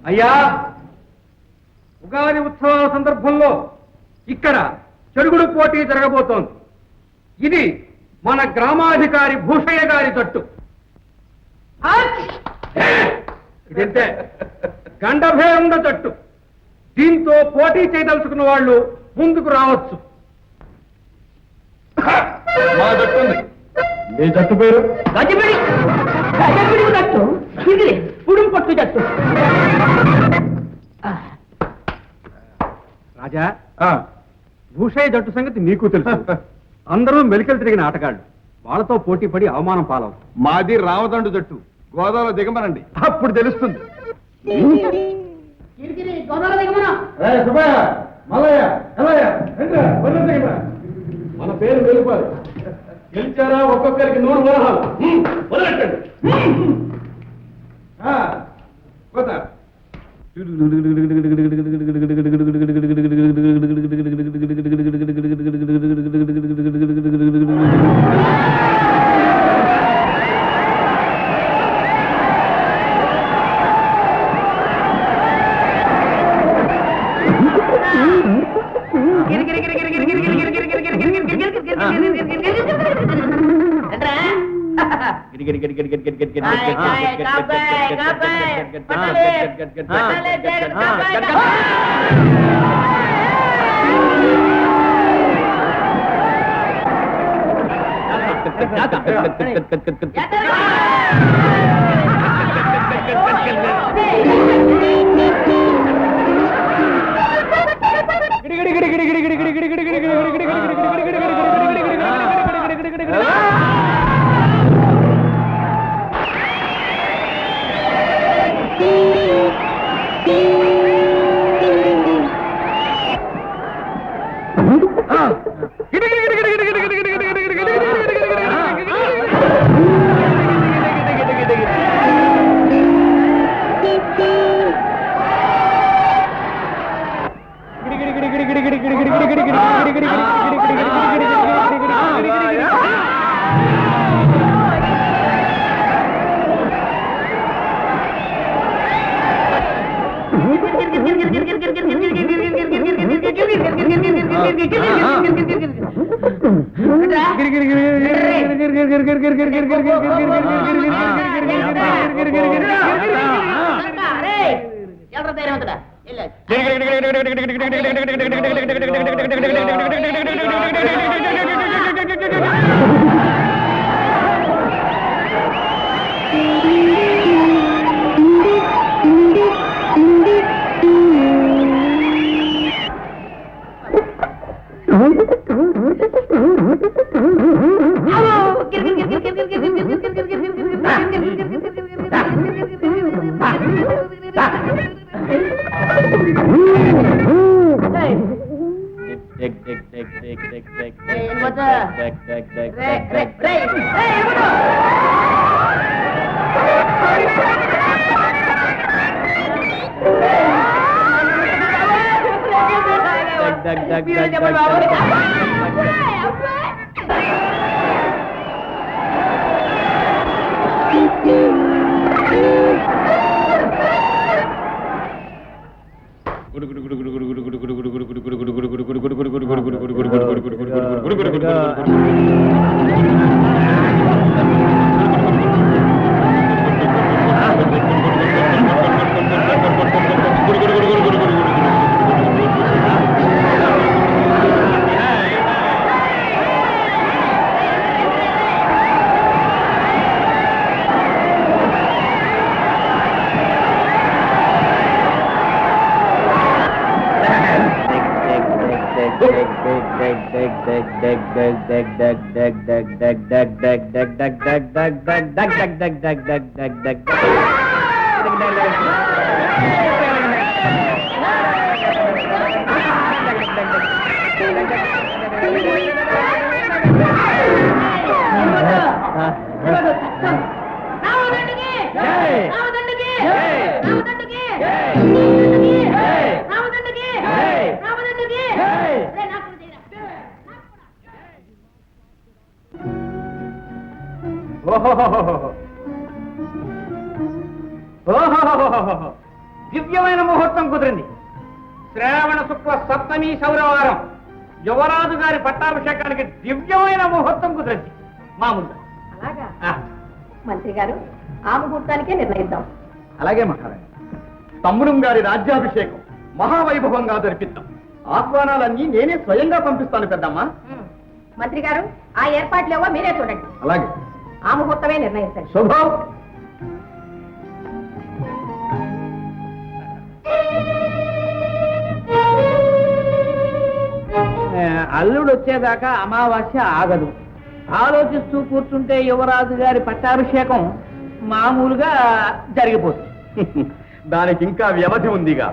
అయ్యా, ఉగాది ఉత్సవాల సందర్భంలో ఇక్కడ చెడుగుడు పోటీ జరగబోతోంది. ఇది మన గ్రామాధికారి భూషయ్య గారి తట్టు. ఇదంతే గండభేరుండ తట్టు. దీంతో పోటీ చేయదలుచుకున్న వాళ్ళు ముందుకు రావచ్చు. మా జట్టు ఉంది. మీ జట్టు పేరు? గజబిడి జట్టు, ఇది పుడుం పట్టు జట్టు. రాజా, భూషయ్య జట్టు సంగతి నీకు తెలుసు. అందరూ మెలికలు తిరిగిన ఆటగాళ్ళు. వాళ్ళతో పోటీ పడి అవమానం పాలవు. మాది రామదండు జట్టు. గోదావరి దిగమనండి, అప్పుడు తెలుస్తుంది. మన పేరు వెలుపారు. గెలిచారా ఒక్కొక్కరికి 100 వరహాలు. వదలట్టండి. దివ్యమైన ముహూర్తం కుదిరింది. శ్రావణ శుక్ల సప్తమి శౌరవారం యువరాజు గారి పట్టాభిషేకానికి దివ్యమైన ముహూర్తం కుదిరింది. మామూలుగా అలాగా మంత్రి గారు ఆ ముహూర్తానికే నిర్ణయిద్దాం. అలాగే మహారాణి. తమ్ముడు గారి రాజ్యాభిషేకం మహావైభవంగా జరిపిద్దాం. ఆహ్వానాలన్నీ నేనే స్వయంగా పంపిస్తాను పెద్దమ్మా. మంత్రి గారు ఆ ఏర్పాట్లేవో మీరే చూడండి. అలాగే. ఆ ముహూర్తమే నిర్ణయించండి. శుభం. అల్లుడు వచ్చేదాకా అమావాస్య ఆగదు. ఆలోచిస్తూ కూర్చుంటే యువరాజు గారి పట్టాభిషేకం మామూలుగా జరిగిపోతుంది. దానికి ఇంకా వ్యవధి ఉందిగా.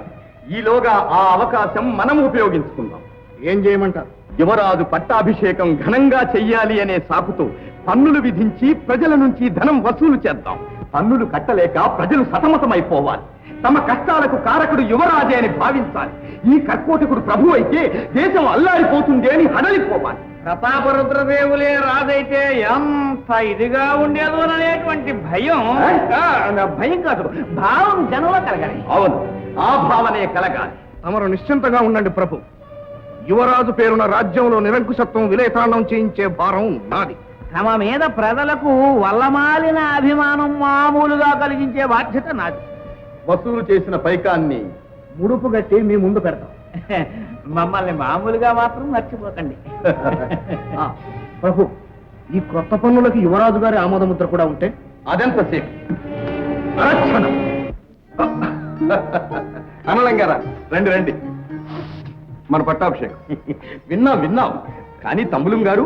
ఈలోగా ఆ అవకాశం మనం ఉపయోగించుకుందాం. ఏం చేయమంటారు? యువరాజు పట్టాభిషేకం ఘనంగా చెయ్యాలి అనే సాకుతో పన్నులు విధించి ప్రజల నుంచి ధనం వసూలు చేద్దాం. పన్నులు కట్టలేక ప్రజలు సతమతమైపోవాలి. తమ కష్టాలకు కారకుడు యువరాజే అని భావించాలి. ఈ కర్కోటకుడు ప్రభు అయితే దేశం అల్లాడిపోతుంది అని హడలిపోవాలి. ప్రతాపరుద్రదేవులే రాజైతే ఎంత ఇదిగా ఉండేదోననేటువంటి భయం భయం కాదు, భావం జనంలో కలగాలి. అవును, ఆ భావనే కలగాలి. తమరు నిశ్చింతగా ఉండండి ప్రభు. యువరాజు పేరున రాజ్యంలో నిరంకుశత్వం విలేతాండం చేయించే భారం నాది. తమ మీద ప్రజలకు వల్లమాలిన అభిమానం మామూలుగా కలిగించే బాధ్యత నాది. వసూలు చేసిన పైకాన్ని ముడుపు గట్టి మీ ముందు పెడతాం. మమ్మల్ని మామూలుగా మాత్రం మర్చిపోకండి. ప్రభు, ఈ క్రొత్త పన్నులకి యువరాజు గారి ఆమోద ముద్ర కూడా ఉంటే అదెంతసేపు? అరక్షణం. అనలంగారా, రండి రండి. మన పట్టాభిషేకం విన్నాం. కానీ తమ్ములం గారు,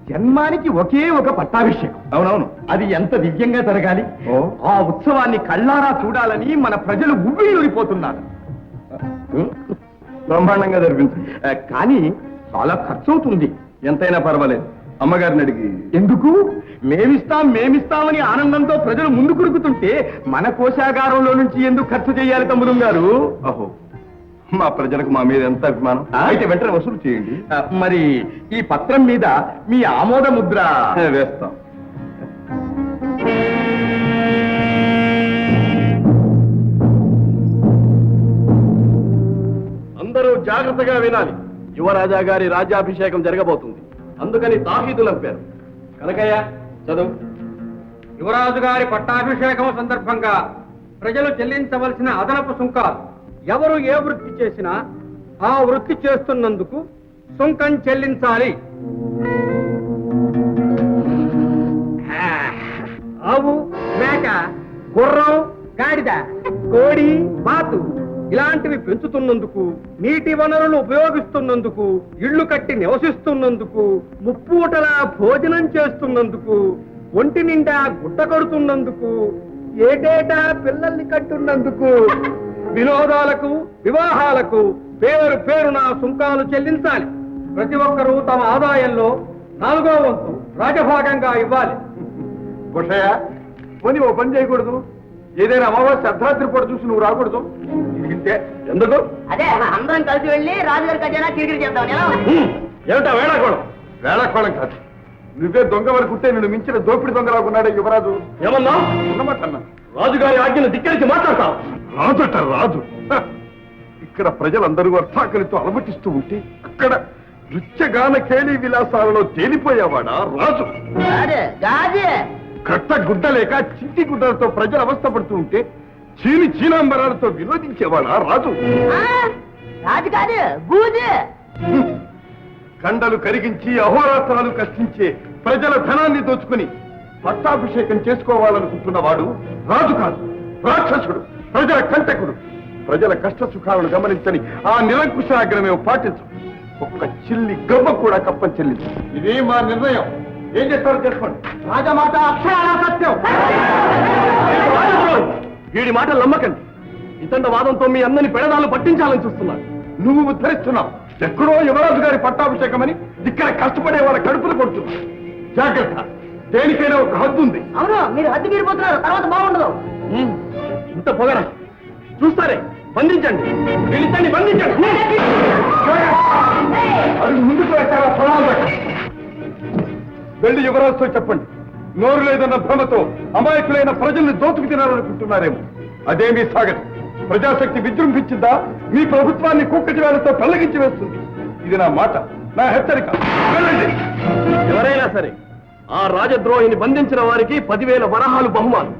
జన్మానికి ఒకే ఒక పట్టాభిషేకం. అవునవును, అది ఎంత దివ్యంగా జరగాలి. ఆ ఉత్సవాన్ని కళ్ళారా చూడాలని మన ప్రజలు ఉవ్విళ్ళూరిపోతున్నారు. బ్రహ్మాండంగా జరిపించు. కానీ చాలా ఖర్చు అవుతుంది. ఎంతైనా పర్వాలేదు. అమ్మగారిని అడిగి. ఎందుకు? మేమిస్తామని ఆనందంతో ప్రజలు ముందు కురుకుతుంటే మన కోశాగారంలో నుంచి ఎందుకు ఖర్చు చేయాలి తమ్ముడు గారు? అహో, మా ప్రజలకు మా మీద ఎంత అభిమానం. అయితే వెంటనే వసూలు చేయండి. మరి ఈ పత్రం మీద మీ ఆమోద ముద్ర వేస్తాం. అందరూ జాగ్రత్తగా వినాలి. యువరాజా గారి రాజ్యాభిషేకం జరగబోతుంది. అందుకని తాహీదులు అంపారు. కనకయ్య చదువు. యువరాజు గారి పట్టాభిషేకం సందర్భంగా ప్రజలు చెల్లించవలసిన అదనపు సుంకాలు. ఎవరు ఏ వృత్తి చేసినా ఆ వృత్తి చేస్తున్నందుకు సుంకం చెల్లించాలి. ఆవు, మేక, గుర్రం, గాడిద, కోడి, బాతు ఇలాంటివి పెంచుతున్నందుకు, నీటి వనరులు ఉపయోగిస్తున్నందుకు, ఇళ్లు కట్టి నివసిస్తున్నందుకు, ముప్పూటలా భోజనం చేస్తున్నందుకు, ఒంటి నిండా గుడ్డ కడుతున్నందుకు, ఏటేటా పిల్లల్ని కట్టున్నందుకు, వినోదాలకు, వివాహాలకు పేరు పేరున సుంకాలు చెల్లించాలి. ప్రతి ఒక్కరూ తమ ఆదాయంలో 4వ వంతు రాజభాగంగా ఇవ్వాలి. బుషయ్య, పోనీ ఓ పని చేయకూడదు? ఏదైనా అమావాస్య అర్ధరాత్రి పూట చూసి నువ్వు రాకూడదు? ఇంతే. ఎందుకు? అదే అందరం కలిసి వెళ్ళి రాజుగారి ఖజానా తిరిగి చేద్దాం. ఏమిటా వేళాకోళం? వేళాకోళం కాదు. నువ్వే దొంగ వరకుంటే నిన్ను మించిన దోపిడి దొంగలాగున్నాడే యువరాజు. ఏమన్నా? ఉన్నమాటన్నా. రాజుగారి ఆజ్ఞను ధిక్కరించి మాట్లాడతావు. రాజుట రాజు. ఇక్కడ ప్రజలందరూ అర్థాకలితో అలమటిస్తూ ఉంటే అక్కడ నృత్యగాన కేళీ విలాసాలలో తేలిపోయేవాడా రాజు? కట్ట గుడ్డ లేక చింటి గుడ్డలతో ప్రజలు అవస్థపడుతూ ఉంటే చీనాంబరాలతో వినోదించేవాడా రాజు? కండలు కరిగించి అహోరాత్రాలు కష్టించే ప్రజల ధనాన్ని దోచుకుని పట్టాభిషేకం చేసుకోవాలనుకుంటున్నవాడు రాజు కాదు, రాక్షసుడు, ప్రజల కంటకుడు. ప్రజల కష్ట సుఖాలను గమనించని ఆ నిరంకుశాగ్రమే పాటించు. ఒక్క చిల్లి గవ్వ కూడా కప్పని చెల్లించు. ఇదే మా నిర్ణయం. ఏం చేస్తారో చెప్పండి. రాజమాట అక్షరాలా సత్యం. వీడి మాటలు నమ్మకండి. ఇతండ వాదంతో మీ అందరిని పెడదాలు పట్టించాలని చూస్తున్నాడు. నువ్వు ఉద్ధరిస్తున్నావు. ఎక్కడో యువరాజు గారి పట్టాభిషేకమని ఇక్కడ కష్టపడే వాళ్ళ కడుపులు కొడుతున్నావు. జాగ్రత్త, దేనికైనా ఒక హద్దు ఉంది. అవును, మీరు హద్దు మీరిపోతున్నారు. తర్వాత బాగుండదు. ఇంత పొగరా? చూస్తారే, బంధించండి. వీళ్ళిద్దరిని బంధించండి. అది ముందుకు వచ్చారా? పొలాలు పెట్టి వెళ్ళి యువరాజుతో చెప్పండి. నోరు లేదన్న భ్రమతో అమాయకులైన ప్రజల్ని దోచుకు తినాలనుకుంటున్నారేమో. అదేమీ సాగదు. ప్రజాశక్తి విజృంభించిందా మీ ప్రభుత్వాన్ని కుక్కటి వేలతో పెళ్లగించి వేస్తుంది. ఇది నా మాట, నా హెచ్చరిక. వెళ్ళండి. ఎవరైనా సరే ఆ రాజద్రోహిని బంధించిన వారికి 10,000 వరహాలు బహుమానం.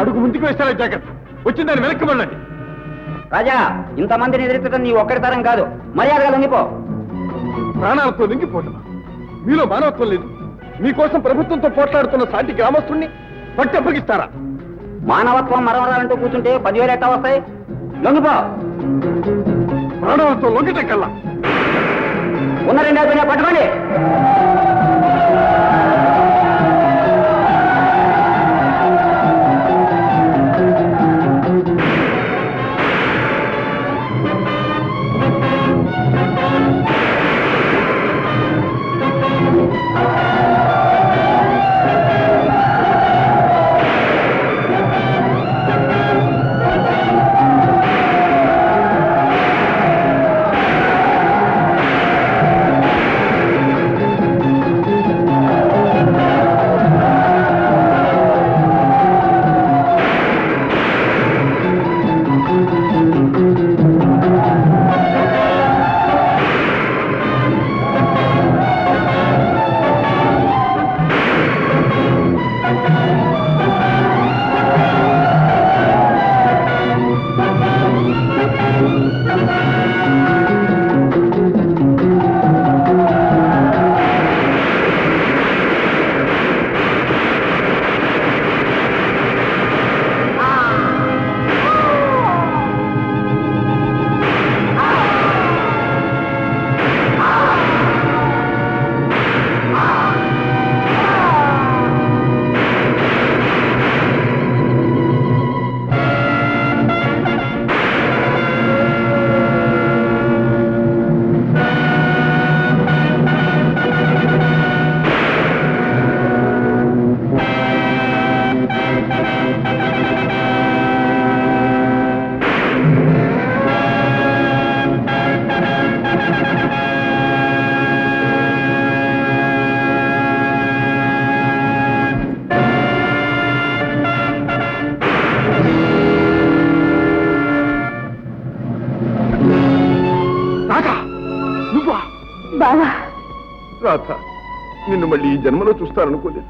అడుగు ముందుకు వేస్తారా జాగ్రత్త. వచ్చిందని వెనక్కి వెళ్ళండి. రాజా, ఇంతమందిని ఎదుర్కొంటం నీ ఒక్కడి తరం కాదు. మర్యాదగా లొంగిపో. ప్రాణాలతో లొంగిపోతున్నా. మీలో మానవత్వం లేదు. మీకోసం ప్రభుత్వంతో పోట్లాడుతున్న సాటి గ్రామస్తుణ్ణి పట్టి అప్పగిస్తారా? మానవత్వం మరవరాలంటూ కూర్చుంటే 10,000 ఎట్టా వస్తాయి? లొంగిపో. ప్రాణాలతో లొంగితే కల్లా ఉన్న 2 పట్టుకోండి. రాధ, నిన్ను మళ్ళీ ఈ జన్మలో చూస్తారనుకోలేదు.